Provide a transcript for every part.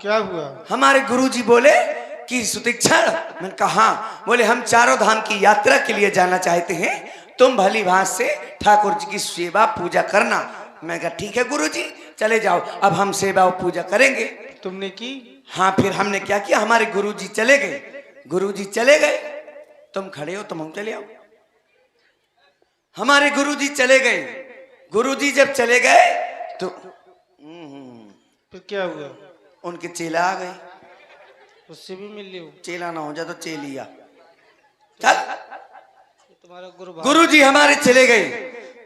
क्या हुआ? हमारे गुरुजी बोले कि सुतीक्षण। मैंने कहा हाँ। बोले हम चारों धाम की यात्रा के लिए जाना चाहते हैं, तुम भली भांति से ठाकुर जी की सेवा पूजा करना। मैं कहा ठीक है गुरुजी, चले जाओ। अब हम सेवा और पूजा करेंगे। तुमने की? हाँ, फिर हमने क्या किया, हमारे गुरुजी चले गए। गुरुजी चले गए, तुम खड़े हो तुम हम चले आओ। हमारे गुरुजी चले गए। गुरुजी जब चले गए तो फिर क्या हुआ? उनके चेला आ गए। उससे भी मिल लियो। चेला ना हो जा तो चेलिया। चल, तुम्हारा गुरुजी हमारे चले गए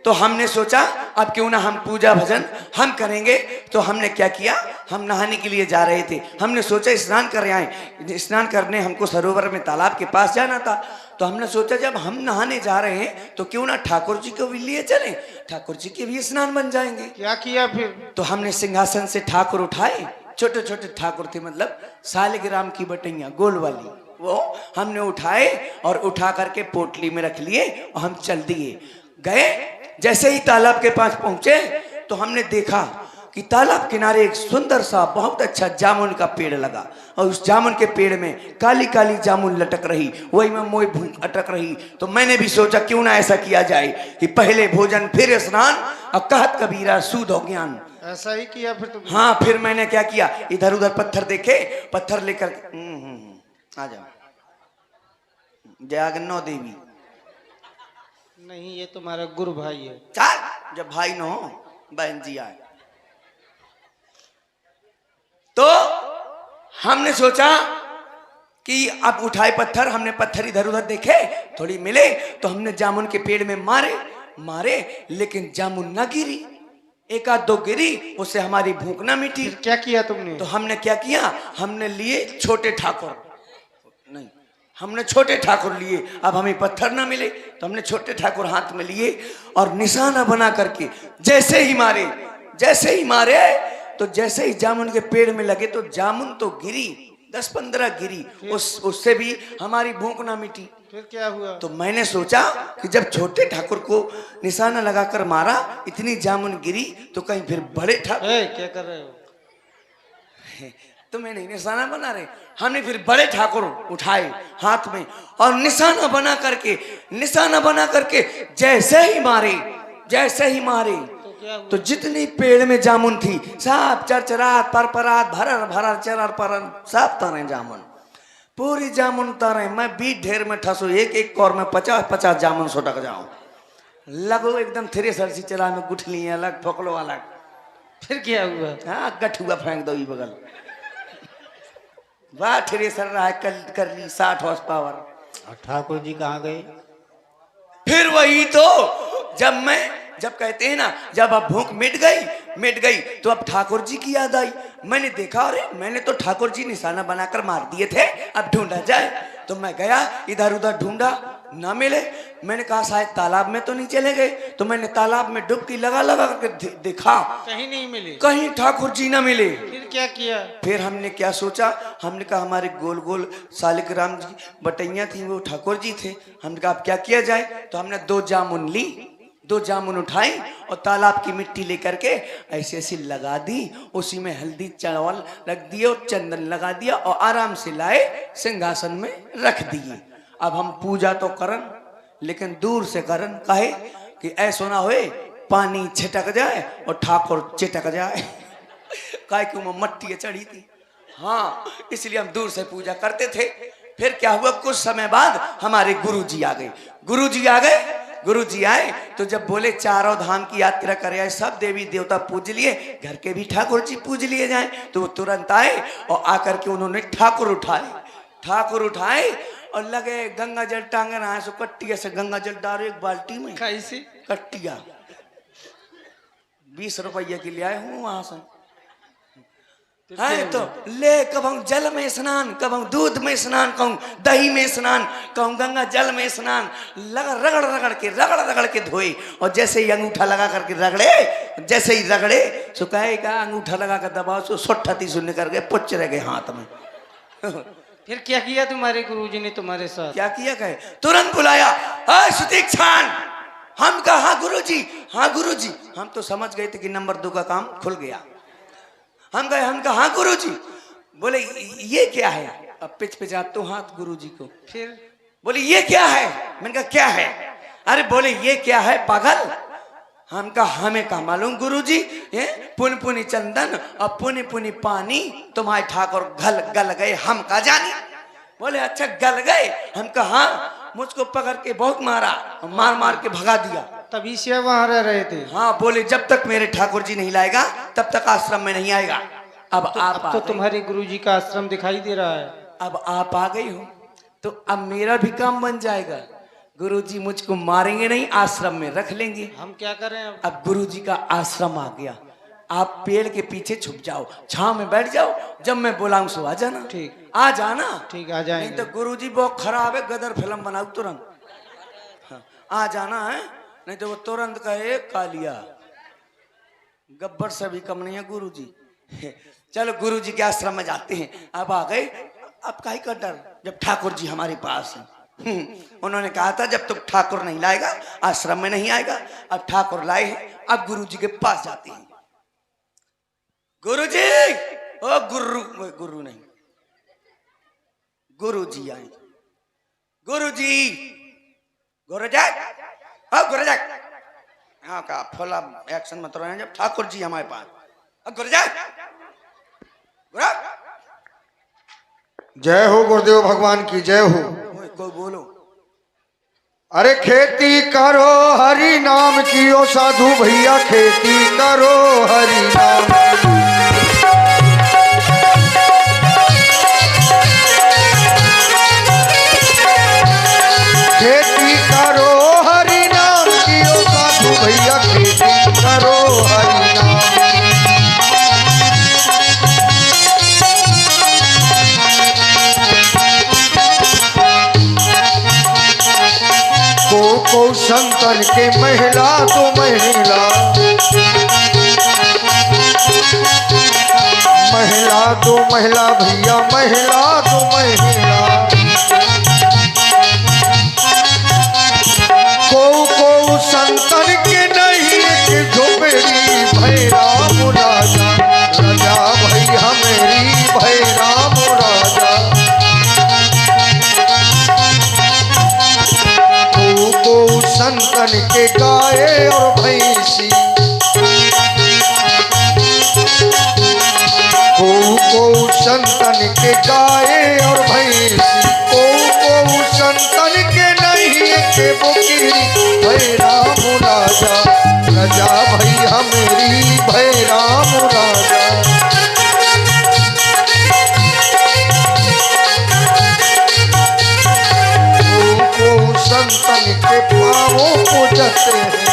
तो हमने सोचा अब क्यों ना हम पूजा भजन हम करेंगे। तो हमने क्या किया, हम नहाने के लिए जा रहे थे। हमने सोचा स्नान कर आए। स्नान करने हमको सरोवर में तालाब के पास जाना था। तो हमने सोचा जब हम नहाने जा रहे हैं तो क्यों ना ठाकुर जी को भी लिए चलें, ठाकुर जी के भी स्नान बन जाएंगे। क्या किया फिर? तो हमने सिंहासन से ठाकुर उठाए। छोटे छोटे ठाकुर थे, मतलब सालिग्राम की बटैया गोल वाली, वो हमने उठाए और उठा करके पोटली में रख लिए और हम चल दिए। गए, जैसे ही तालाब के पास पहुंचे तो हमने देखा कि तालाब किनारे एक सुंदर सा बहुत अच्छा जामुन का पेड़ लगा और उस जामुन के पेड़ में काली काली जामुन लटक रही, वही में मोई भूख अटक रही। तो मैंने भी सोचा क्यों ना ऐसा किया जाए कि पहले भोजन फिर स्नान और कहत कबीरा सूद हो ज्ञान। ऐसा ही किया फिर तुमने? हाँ, फिर मैंने क्या किया, इधर उधर पत्थर देखे, पत्थर लेकर आ जाओ। जयागन्नो देवी नहीं, ये तुम्हारा गुरु भाई है। चल, जब भाई न हो बहन जी आए। तो हमने सोचा कि अब उठाए पत्थर, हमने पत्थर इधर उधर देखे, थोड़ी मिले तो हमने जामुन के पेड़ में मारे लेकिन जामुन ना गिरी। एक आध दो गिरी, उससे हमारी भूख ना मिटी। फिर क्या किया तुमने? तो हमने क्या किया, हमने लिए छोटे ठाकुर, नहीं हमने छोटे ठाकुर लिए। अब हमें पत्थर ना मिले तो हमने छोटे ठाकुर हाथ में लिए और निशाना बना करके जैसे ही मारे तो जैसे ही जामुन के पेड़ में लगे तो जामुन तो गिरी, 10-15 गिरी, उससे भी हमारी भूख ना मिटी। फिर क्या हुआ? तो मैंने सोचा कि जब छोटे ठाकुर को निशाना लगाकर मारा, इतनी जामुन गिरी तो कहीं फिर बड़े ठाकुर। क्या कर रहे हो? तो मैं नहीं निशाना बना रहे, हमने फिर बड़े ठाकुर उठाए हाथ में और निशाना बना करके जैसे ही मारे तो जितनी पेड़ में जामुन थी सब चरचरात परपरात भरर चरर परर सब तारे जामुन, पूरी जामुन तारे। मैं 20 ढेर में ठसो, एक कौर में 50-50 जामुन सुटक जाऊं। लगो एकदम थ्रेसर सी चला में गुठली अलग ठोकलो अलग। फिर क्या हुआ? हाँ, गठुआ फेंक दो बगल। वाह, थ्रेसर रहा है कर ली 60 हॉर्स पावर। ठाकुर जी कहाँ गए? फिर वही तो जब कहते हैं ना, जब अब भूख मिट गई तो अब ठाकुर जी की याद आई। मैंने देखा, अरे मैंने तो ठाकुर जी निशाना बनाकर मार दिए थे, अब ढूंढा जाए। तो मैं गया, इधर उधर ढूंढा, ना मिले। मैंने कहा शायद तालाब में तो नहीं चले गए। तो मैंने तालाब में डुबकी लगा कर देखा, कहीं नहीं मिले, कहीं ठाकुर जी ना मिले। फिर क्या किया? फिर हमने क्या सोचा, हमने कहा हमारे गोल गोल सालिग्राम जी बटैया थी, वो ठाकुर जी थे। हमने कहा अब क्या किया जाए। तो हमने 2 जामुन उठाई और तालाब की मिट्टी लेकर के ऐसे लगा दी, उसी में हल्दी चावल रख दिए और चंदन लगा दिया और आराम से लाए सिंहासन में रख दिए। अब हम पूजा तो करन, लेकिन दूर से करन, काहे कि ऐसा ना होए पानी छिटक जाए और ठाकुर चिटक जाए। काहे कि वो मट्टी चढ़ी थी। हाँ, इसलिए हम दूर से पूजा करते थे। फिर क्या हुआ, कुछ समय बाद हमारे गुरुजी आ गए। गुरुजी आए तो जब बोले चारों धाम की यात्रा करे आए, सब देवी देवता पूज लिए, घर के भी ठाकुर जी पूज लिए जाए। तो वो तुरंत आए और आकर के उन्होंने ठाकुर उठाए और लगे गंगा जल टांगे रहा है। सो कट्टिया से गंगा जल डालो एक बाल्टी में। कैसे? कट्टिया 20 रुपये के लिए आए हूँ वहां से। है तो ले, कब जल में स्नान, कब दूध में स्नान, कहूँ दही में स्नान, कहूँ गंगा जल में स्नान, रगड़ के धोए और जैसे ही अंगूठा लगा करके रगड़े सो कहेगा अंगूठा लगा कर दबाओ, सो 60 शून्य करके पुच्छ रह गए हाथ में। फिर क्या किया तुम्हारे गुरुजी ने तुम्हारे साथ? क्या किया, कहे तुरंत बुलाया, सुतीक्षण। हम कहा हाँ गुरुजी। हम तो समझ गए थे कि नंबर 2 का काम खुल गया। हम कहा हाँ गुरुजी। बोले ये क्या है? अब पिचपिचाते हाथ गुरुजी को। फिर बोले ये क्या है? मैंने कहा क्या है? अरे बोले ये क्या है पागल? हम कहा हमें कहा मालूम गुरुजी, ये पुन पुनी चंदन और पुनी पुनी पानी तुम्हारे ठाकुर गल गए, हम का जानी। बोले अच्छा गल गए? हम कहा हाँ, मुझको पकड़ के बहुत मारा, मार मार के भगा दिया। तभी से वहां रह रहे थे। हाँ बोले जब तक मेरे ठाकुर जी नहीं लाएगा तब तक आश्रम में नहीं आएगा। अब आप अब तो तुम्हारे गुरुजी का आश्रम दिखाई दे रहा है। अब आप आ गई हो तो अब मेरा भी काम बन जाएगा। गुरुजी मुझको मारेंगे नहीं, आश्रम में रख लेंगे। हम क्या करें अब गुरुजी का आश्रम आ गया। आप पेड़ के पीछे छुप जाओ, छांव में बैठ जाओ, जब मैं बुलाऊं सो आ जाना। ठीक, आ जाना। ठीक, आ जाएंगे। नहीं तो गुरुजी बहुत खराब है, गदर फिल्म बनाओ तुरंत। हाँ, आ जाना है, नहीं तो वो तुरंत कहे कालिया। गब्बर से भी कम नहीं है गुरुजी। चलो गुरुजी के आश्रम में जाते हैं। अब आ गए। अब काहे का डर जब ठाकुर जी हमारे पास हैं। उन्होंने कहा था जब तक ठाकुर नहीं लाएगा आश्रम में नहीं आएगा। अब ठाकुर लाए हैं, अब गुरुजी के पास जाते हैं। गुरुजी, ओ गुरु नहीं, गुरुजी आए। गुरुजी, गुरुजी, हाँ गुरुजी, हाँ का फुल एक्शन मत रहे जब ठाकुर जी हमारे पास। गुरुजी, गुरु जय हो गुरुदेव भगवान की जय हो। कोई बोलो। अरे खेती करो हरि नाम की, ओ साधु भैया खेती करो हरि नाम की। खेती करो हरि नाम की, ओ साधु भैया खेती करो हरि नाम की। को संतन के महिला तो महिला, महिला तो महिला भैया, महिला तो महिला। को संतन के नहीं के झोपड़ी, भै राम राजा, राजा भैया मेरी भै राम राजा। संतन के गाय और भैंसी, को संतन के गाय और भैंसी, को संतन के नहीं के बोकिरी, भै राम राजा, राजा भैया मेरी भै राम राजा। संतन के पाँवों को जते हैं,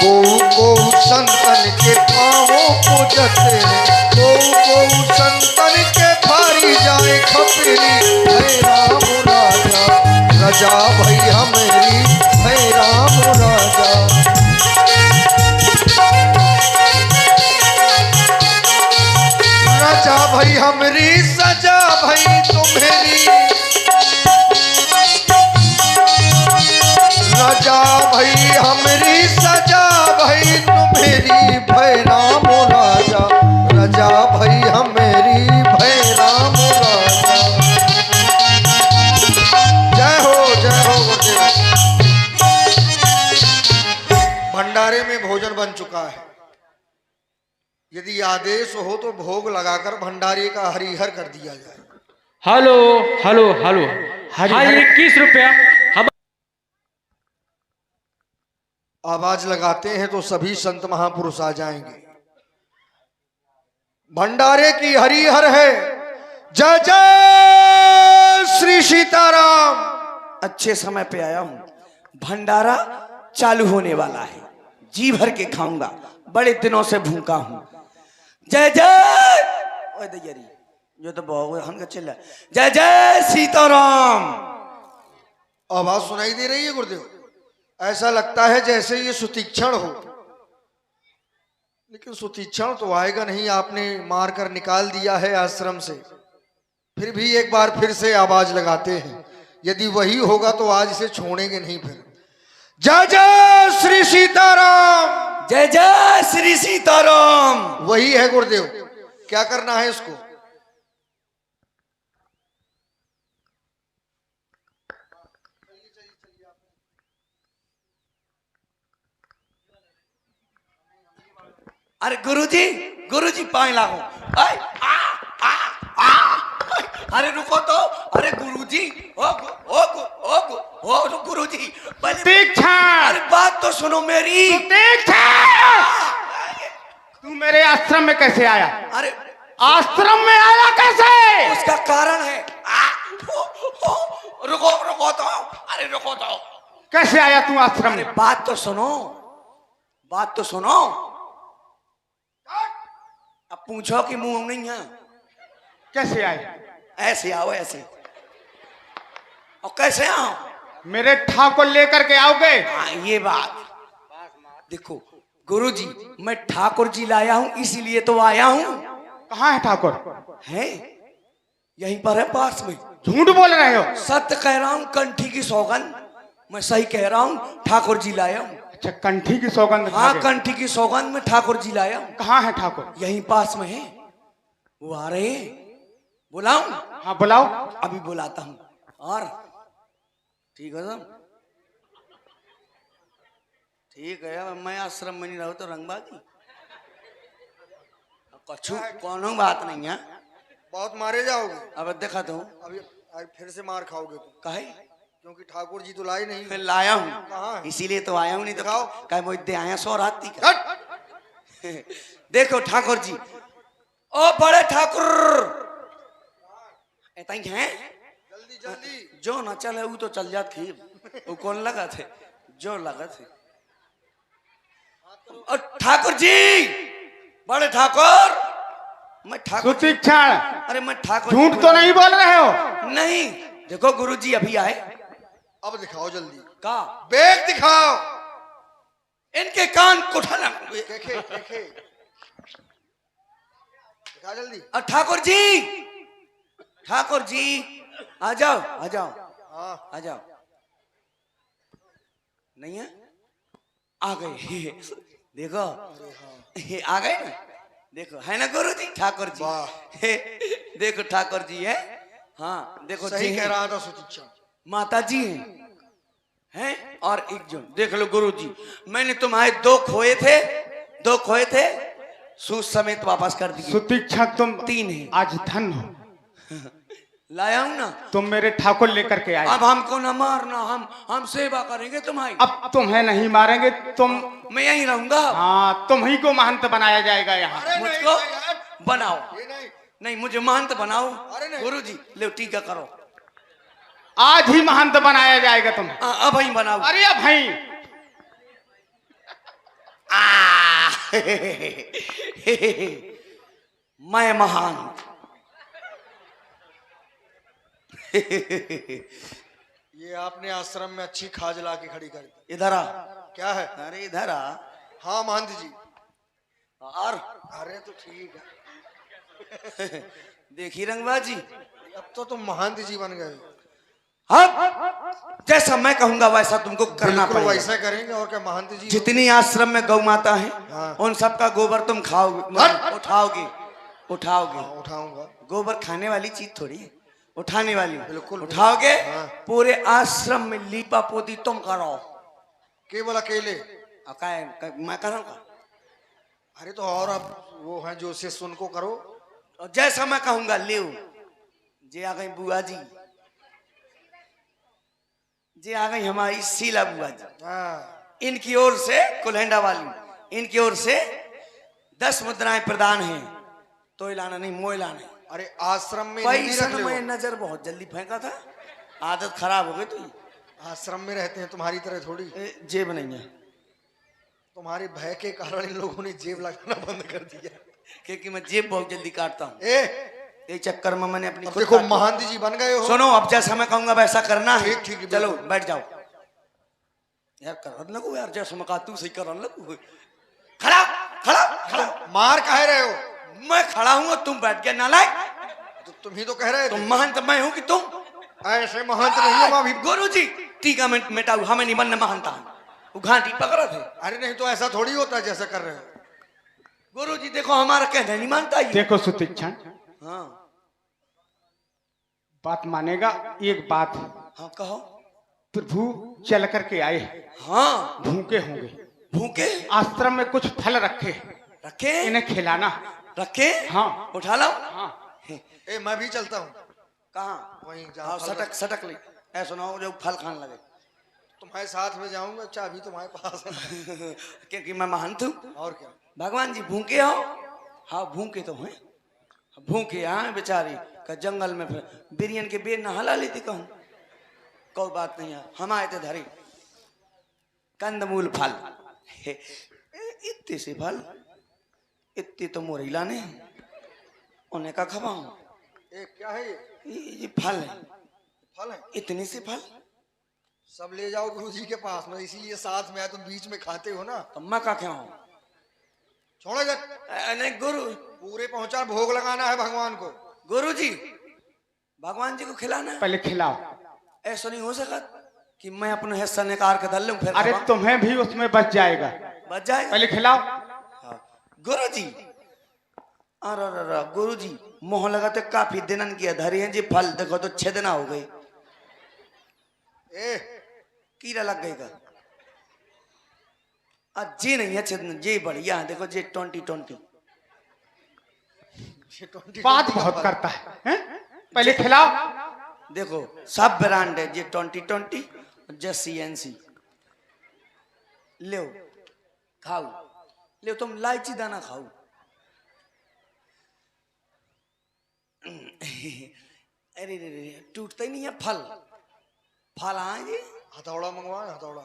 को संतन के पाँवों को जते हैं, को संतन के फारी जाए खपरी, भै राम राजा, राजा भैया मेरी भै राम राजा। राजा भाई हमरी सजा भाई तुम्हेरी, राजा भाई हमरी सजा भाई तुम्हेरी, भै राम राजा, राजा भाई हमेरी भै राम राजा। जय हो गुरुदेव। भंडारे में भोजन बन चुका है। यदि आदेश हो तो भोग लगाकर भंडारे का हरिहर कर दिया जाए। हेलो हेलो हेलो, हाँ 21 रुपया। हम आवाज लगाते हैं तो सभी संत महापुरुष आ जाएंगे। भंडारे की हरिहर है। जय जय श्री सीताराम। अच्छे समय पे आया हूँ। भंडारा चालू होने वाला है, जी भर के खाऊंगा, बड़े दिनों से भूखा हूँ। जय जय, ओए दैयरी जो तो बहुत हम चिल्ला, जय जय सीताराम। आवाज सुनाई दे रही है गुरुदेव? ऐसा लगता है जैसे ये सुतीक्षण हो, लेकिन सुतीक्षण तो आएगा नहीं। आपने मार कर निकाल दिया है आश्रम से। फिर भी एक बार फिर से आवाज लगाते हैं, यदि वही होगा तो आज इसे छोड़ेंगे नहीं। फिर जय जय श्री सीताराम, जय जय श्री सीताराम। वही है गुरुदेव। क्या करना है इसको? अरे गुरुजी पाए लागो। आय, आ, आ, आ, अरे रुको तो। अरे गुरुजी, ओ गुरुजी पहले दीक्षा अरे बात तो सुनो मेरी। दीक्षा तू मेरे आश्रम में कैसे आया? अरे आश्रम में आया कैसे? उसका कारण है। रुको तो। अरे रुको तो। कैसे आया तू आश्रम अरे में? बात तो सुनो। अब पूछो कि मुंह नहीं है। कैसे आए? ऐसे आओ ऐसे। और कैसे आओ? मेरे ठाकुर लेकर के आओगे? हाँ ये बात देखो गुरुजी, मैं ठाकुर जी लाया हूँ इसीलिए तो आया हूँ। कहाँ है ठाकुर? है यहीं पर है पास में। झूठ बोल रहे हो? सत्य कह रहा हूँ, कंठी की सौगंध मैं सही कह रहा हूँ। ठाकुर जी लाया हूँ। अच्छा, कंठी की सौगंध खा हाँ गए। कंठी की सौगंध में ठाकुर जी लाया हूँ। कहाँ है ठाकुर? यहीं पास में है। वो आ रहे हैं। बुलाऊं? हाँ बुलाओ। अभी बुलाता हूँ। और ठीक है सब ठीक है। अब मैं आश्रम में नहीं रहूँ तो रंगबाजी कछु कोनो बात नहीं है। बहुत मारे जाओगे। अब देखा तो अभी फिर से मार खाओगे तुम, कहे क्योंकि ठाकुर जी तो लाए नहीं। मैं लाया कहाँ हूँ है? इसीलिए तो आया हूँ, नहीं तो दिखाओ। कहे मुझे आया सो राती का। हट! देखो ठाकुर जी, ओ बड़े ठाकुर ऐता ही हैं। जल्दी जल्दी। जो न चले वो तो चल जात थी। वो कौन लगा थे? जो लगा थे। और ठाकुर जी, बड़े ठाकुर, मैं ठाकुर जी। सुतीक्षण, अरे मैं ठाकुर झूठ जी तो नहीं बोल रहे हो? नहीं। देखो गुरुजी अभी आए। अब दिखाओ जल्दी। का बेग दिखाओ। इनके कान कुठला। देखे देखे। दिखा जल्दी। और ठाकुर जी आ जाओ हाँ आ जाओ। नहीं है? आ गए। देखो आ गए ना। देखो है ना गुरुजी ठाकुर जी। वाह। देखो ठाकुर जी है। हाँ देखो सही जी कह हैं। रहा था सुतीक्षा। माता जी हैं और एक जो देख लो गुरुजी, मैंने तुम्हारे दो खोए थे सूद समेत वापस कर दिए। सुतीक्षा तुम 3 है। आज धन हो, लाया हूं ना। तुम मेरे ठाकुर लेकर के आए। अब हमको न मारना, हम सेवा करेंगे तुम्हारी। अब तुम्हें नहीं मारेंगे, तुम मैं यहीं रहूंगा। हाँ तुम ही को महंत बनाया जाएगा यहाँ। अरे नहीं, मुझको नहीं, हट। बनाओ। ये नहीं। नहीं मुझे महंत बनाओ। अरे नहीं। गुरुजी ले टीका करो। आज ही महंत बनाया जाएगा तुम। अब ही बनाओ। अरे अब भाई मैं महान। ये आपने आश्रम में अच्छी खाज ला के खड़ी कर दी। इधर आ। क्या है? अरे इधर आ। हाँ महंत जी। और अरे तो ठीक है। देखी रंगबाजी। अब तो तुम महंत जी बन गए। अब जैसा मैं कहूंगा वैसा तुमको करना बिल्कुल पड़ेगा। वैसा करेंगे। और क्या महंत जी? जितनी आश्रम में गौ माता है हाँ। उन सबका गोबर तुम खाओगे। हट! उठाओगे। हाँ, उठाऊंगा। गोबर खाने वाली चीज थोड़ी है, उठाने वाली। बिल्कुल। उठाओगे। हाँ। पूरे आश्रम में लीपा पोती तुम करो। केवल अकेले? मैं करूंगा। अरे तो और अब वो हैं जो से सुन को करो। और जैसा मैं कहूंगा ले जे आ गई बुआ जी, जे आ गई हमारी शीला बुआ जी। हाँ। इनकी ओर से कुलहेंडा वाली, इनकी ओर से 10 मुद्राएं प्रदान हैं। तो लाना नहीं, मोह लाना। अरे आश्रम में नहीं पैसा रख ले मैं हो। नजर बहुत जल्दी फेंका था, आदत खराब हो गई। तो आश्रम में रहते हैं तुम्हारी तरह थोड़ी। जेब नहीं है तुम्हारे भय के कारण इन लोगों ने जेब लगाना बंद कर दिया। क्योंकि मैं जेब बहुत जल्दी काटता हूँ। ए चक्कर में मैंने अपनी अब खुद देखो काट ली। महंत जी बन गए हो। सुनो अब जैसा मैं कहूंगा वैसा करना है। ठीक, ठीक, चलो बिल्कुल। बैठ जाओ। यार कर लगू यार, जैसा मैं कहा तू सही कर लगू। खड़ा खड़ा खड़ा। मार काहे रहे हो? मैं खड़ा हूँ और तुम बैठ गया नालायक। तो तुम ही तो कह रहे तुम थे। महंत मैं हूँ कि तुम? ऐसे महंत नहीं हो अभी। गुरु जी टीका में मिटाऊ, हमें नहीं बनना महंता। वो घाटी पकड़ा थे। अरे नहीं तो ऐसा थोड़ी होता जैसा कर रहे हो। गुरुजी देखो हमारा कहना नहीं मानता ये। देखो सुतीक्षण, हाँ बात मानेगा। एक बात, हाँ कहो। प्रभु चल करके आए, हाँ भूखे होंगे, भूखे आश्रम में कुछ फल रखे, रखे, इन्हें खिलाना। रखे, हाँ उठा लो। हाँ। ए मैं भी चलता हूँ कहाँ? वहीं हाँ जहाँ फल सटक सटक ले, ऐसा ना हो जो फल खाने लगे। तुम्हारे साथ में जाऊंगा, चाबी तुम्हारे पास है। क्योंकि मैं महंत हूँ। और क्या? भगवान जी भूखे हो? हाँ भूखे तो हैं, भूखे हाँ बेचारी का जंगल में फिर बिरियन के बेर नहला लेती कहूँ। कोई बात नहीं है, हम आए थे धरी कंदमूल फल। इतने से फल, इतने तो मोरीला ने उन्हें का खवाऊं। ए क्या है ये फल है, फल है? इतने से फल सब ले जाओ गुरुजी के पास में, इसीलिए साथ में आए, तुम बीच में खाते हो ना। तो मैं का खाऊं? छोड़ो इधर, नहीं गुरु, पूरे पहुंचा, भोग लगाना है भगवान को। गुरु जी भगवान जी को खिलाना है। पहले खिलाओ। ऐसा नहीं हो सकता कि मैं अपने हिस्सा निकाल के धर लूं फिर अरे खवाऊं। तुम्हें भी उसमें बच जाएगा, बच जाएगा। पहले खिलाओ। गुरु जी अरे गुरु जी मोह लगा तो काफी दिनन किया धरी है जी फल, देखो तो 6 दिन हो गए। ए कीड़ा लग गएगा। जी नहीं है 6 दिन, जी बढ़िया है, देखो जी 2020। बात बहुत करता है, हैं? पहले खिलाओ। देखो सब ब्रांड है जी 2020 जे CNC। ले खाओ, ले तुम इलायची दाना खाओ। अरे रे रे टूटता ही नहीं है फल, फल आए हथौड़ा मंगवाए, हथौड़ा।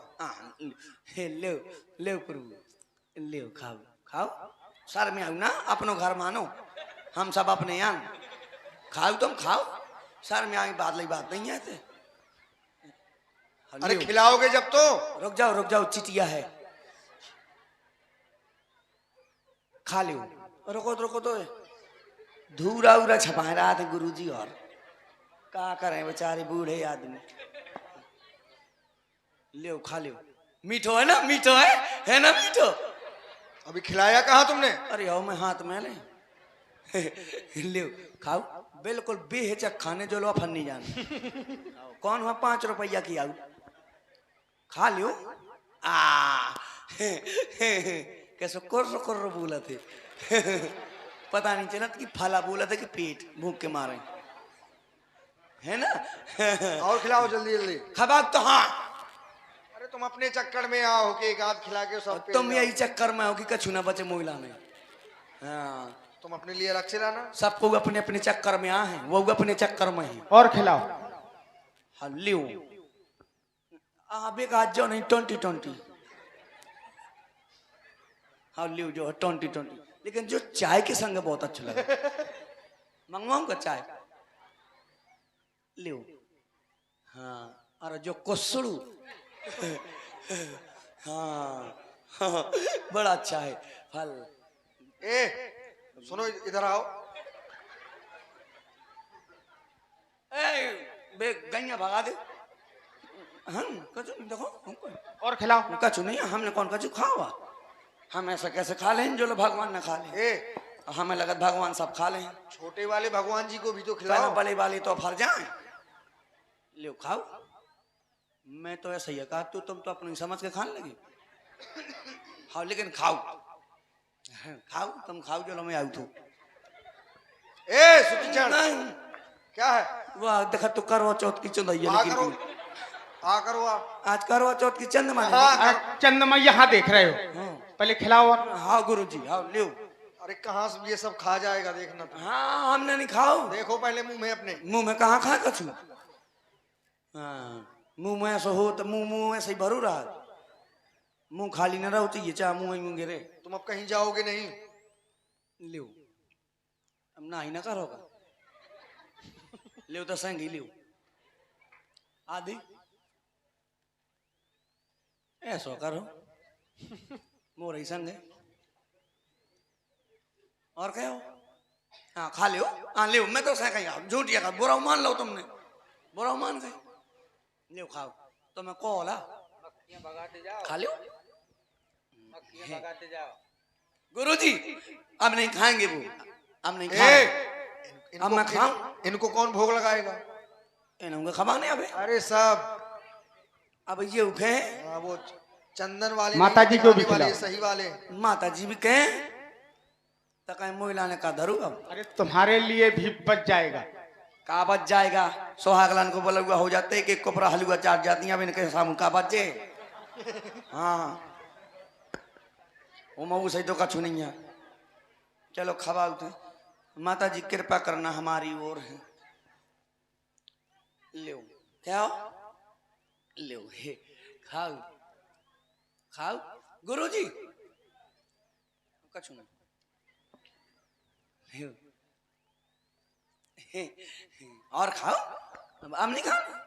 ले ले प्रभु ले खाओ खाओ। सर में आओ ना, अपनो घर मानो, हम सब अपने यहाँ खाओ, तुम खाओ। सर में आई बात नहीं है ते। अरे खिलाओगे जब तो। रुक जाओ चिटिया है, खा लो। रुको तो धूरा उरा छपा रहा था गुरुजी, और क्या करें बेचारे बूढ़े आदमी। ले खा लो, मीठो है ना, मीठो है ना मीठो। अभी खिलाया कहाँ तुमने? अरे आओ मैं हाथ में ले ले खाओ, बिल्कुल बेहिचक खाने जो लो फन्नी जान। कौन हुआ 5 रुपया की आऊ, खा लियो। कैसे कुर्र बोला थे। पता नहीं चला कि फला बोला था कि पेट भूख के मारे, है ना। और खिलाओ जल्दी जल्दी। खबाब तो हाँ, अरे तुम अपने चक्कर में आओ कि एक आध खिला के सब पे तुम जाओ। यही चक्कर में हो कि कछु ना बचे मोहला में। हाँ तुम अपने लिए रख लाना। सबको अपने अपने चक्कर में आ है, वो अपने चक्कर में है। और खिलाओ। हल्लियो आप आज जो नहीं 2020। हल्लियो जो 2020, लेकिन जो चाय के संग बहुत अच्छा लगा। मंगवाऊं का चाय लियो। हाँ अरे जो कुसड़ू हाँ बड़ा अच्छा है फल। ए सुनो इधर आओ। बे गैया भगा दे। हम कचू देखो हमको और खिलाओ। कचू नहीं, हमने कौन कचू खावा। हम ऐसा कैसे खा लें जो लोग भगवान न खा ले। ए हमें लगा भगवान सब खा लें। छोटे वाले भगवान जी को भी तो पहले खिलाओ। बड़े वाले तो फर जाए। ले खाओ, मैं तो ऐसा ही कहा तुम तो अपनी समझ के खाने लगी। हाँ लेकिन खाओ खाओ, तुम खाओ जो लो मैं आऊ थू। ए सुतीचंद क्या है? वाह देखा तो करवा चौथ की चंदैया आ लेकिन करो, तू। आ करो आ। आज करवा चौथ की चंद माने। हाँ, चंद्रमा यहाँ देख रहे हो, हाँ पहले खिलाओ। और हाँ गुरु जी हाँ लियो। अरे कहाँ से ये सब खा जाएगा देखना तुम। हाँ हमने नहीं खाओ। देखो पहले मुंह में अपने। मुंह में कहाँ खा कछु। हाँ मुंह में ऐसा हो तो मुंह ऐसे ही भरू रहा। मुंह खाली न रहो चाहिए, चाहे मुंह ही गिरे। तुम अब कहीं जाओगे नहीं। लियो अब ना ही ना करोगा। लियो तो संगी लियो आदि ऐसा करो मोर ही संग है। और क्या हो? हाँ खा लियो। हाँ लियो, मैं तो सह झूठिया का बुरा मान लो तुमने, बुरा मान गए। लियो खाओ तो मैं कॉल खा लियो। गुरुजी अब नहीं खाएंगे वो, अब नहीं ए, खाएंगे। अब मैं इनको खाऊं? इनको कौन भोग लगाएगा? इनको खबाने अबे। अरे साहब, अब ये उठे हाँ, वो चंदन वाले माता नहीं, जी को भी दिखाने वाले, खिलाओ। सही वाले। माता जी भी कहें तो कहीं मोह लाने का धरू अब अरे तुम्हारे लिए भी बच जाएगा। का बच जाएगा। सोहागलान को बोला हुआ हो जाते कि कोपरा हलवा चाट जाती हैं, अब इनके सामू का बचे। हाँ वो मऊ सही तो कछु नहीं है। चलो खबा उठे। माता जी कृपा करना हमारी ओर है। लो क्या लो हे खाओ खाओ गुरुजी कछु नहीं। हे, हे, और खाओ अब नहीं खाना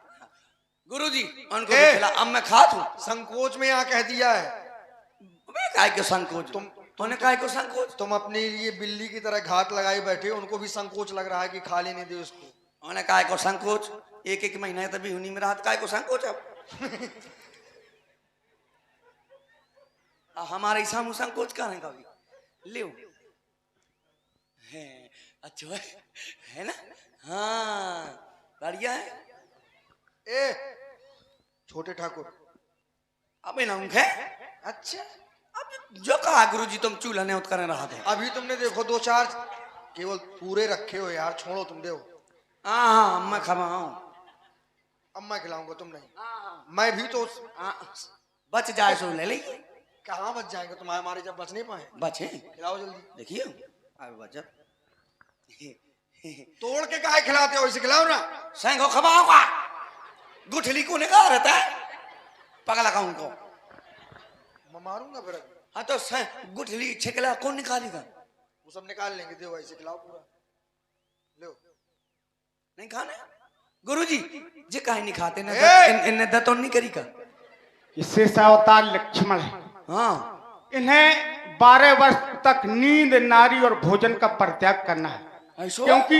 गुरुजी उनको भी खिला। अब मैं खा तू संकोच में यहाँ कह दिया है। काय को संकोच तूने काय को संकोच। तुम अपने लिए बिल्ली की तरह घात लगाए बैठे, उनको भी संकोच लग रहा है कि खा लेने दे उसको। उन्हें काय को संकोच। एक एक महीना तभी उन्हीं में रात काय को संकोच। अब हमारे सामू संकोच करें कभी ले है। अच्छा है ना। हाँ बढ़िया है। ए छोटे ठाकुर, अब इन है। अच्छा अब जो कहा गुरुजी तुम चूल्हा ने उत्करण रहा थे। अभी तुमने देखो दो चार केवल पूरे रखे हो यार, छोड़ो तुम दे। हाँ हाँ मैं खवाऊं। अब मैं खिलाऊंगा, तुम नहीं। मैं भी तो बच जाए सो ले ली। कहाँ बच जाएंगे तुम्हारे, हमारे जब बच नहीं पाए। बचे खिलाओ जल्दी। देखिए अब बचा तोड़ के काहे खिलाते हो, इसे खिलाओ ना। सैंगो खवाऊंगा। गुठली को निकाल रहता है पगला का उनको। मैं मारूंगा फिर। हाँ तो गुठली छिकला कौन निकालेगा। वो सब निकाल लेंगे, दे ऐसे खिलाओ पूरा। लो नहीं खाने गुरुजी जे काहे नहीं खाते ना। ए! इन्हें दतौन नहीं करी का। ये शेषावतार लक्ष्मण है। हाँ इन्हें 12 वर्ष तक नींद, नारी और भोजन का परित्याग करना है, ऐसो क्योंकि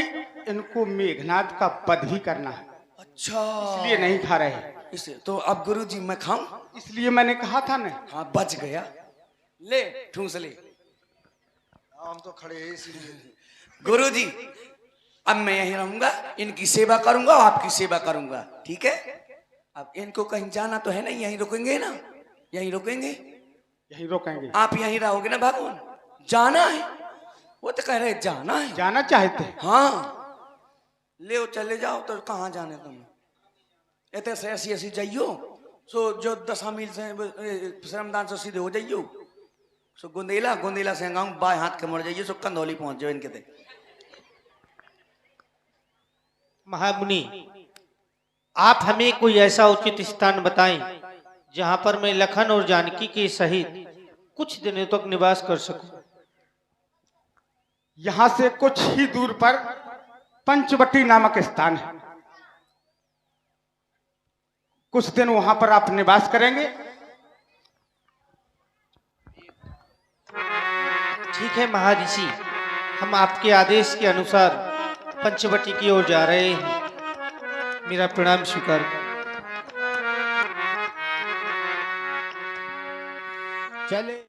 इनको मेघनाथ का वध भी करना है, अच्छा इसलिए नहीं खा रहे हैं। इसे तो अब गुरुजी मैं खाऊं। इसलिए मैंने कहा था ना। हाँ बच गया। ले ठूस ले हम तो खड़े हैं इसीलिए। गुरुजी अब मैं यहीं रहूंगा, इनकी सेवा करूंगा, आपकी सेवा करूंगा, ठीक है। अब इनको कहीं जाना तो है नहीं, यहीं रुकेंगे ना, यहीं रुकेंगे। यही रोकेंगे। आप यहीं रहोगे ना भगवान। जाना है वो तो कह रहे जाना है। जाना चाहते हैं। हाँ ले चले जाओ तो कहाँ जाने तुम। इतने से ऐसी जाइयो सो जो 10 मील से श्रमदान से सीधे हो जाइयो सो गुंदेला से गाँव बाएं हाथ के मुड़ जाइए सो कंधौली पहुंच जाओ इनके। महामुनि, आप हमें कोई ऐसा उचित स्थान बताएं जहां पर मैं लखन और जानकी के सहित कुछ दिनों तक निवास कर सकूं। यहां से कुछ ही दूर पर पंचवटी नामक स्थान है। कुछ दिन वहां पर आप निवास करेंगे। ठीक है महर्षि, हम आपके आदेश के अनुसार पंचवटी की ओर जा रहे हैं। मेरा प्रणाम स्वीकार करें। चले।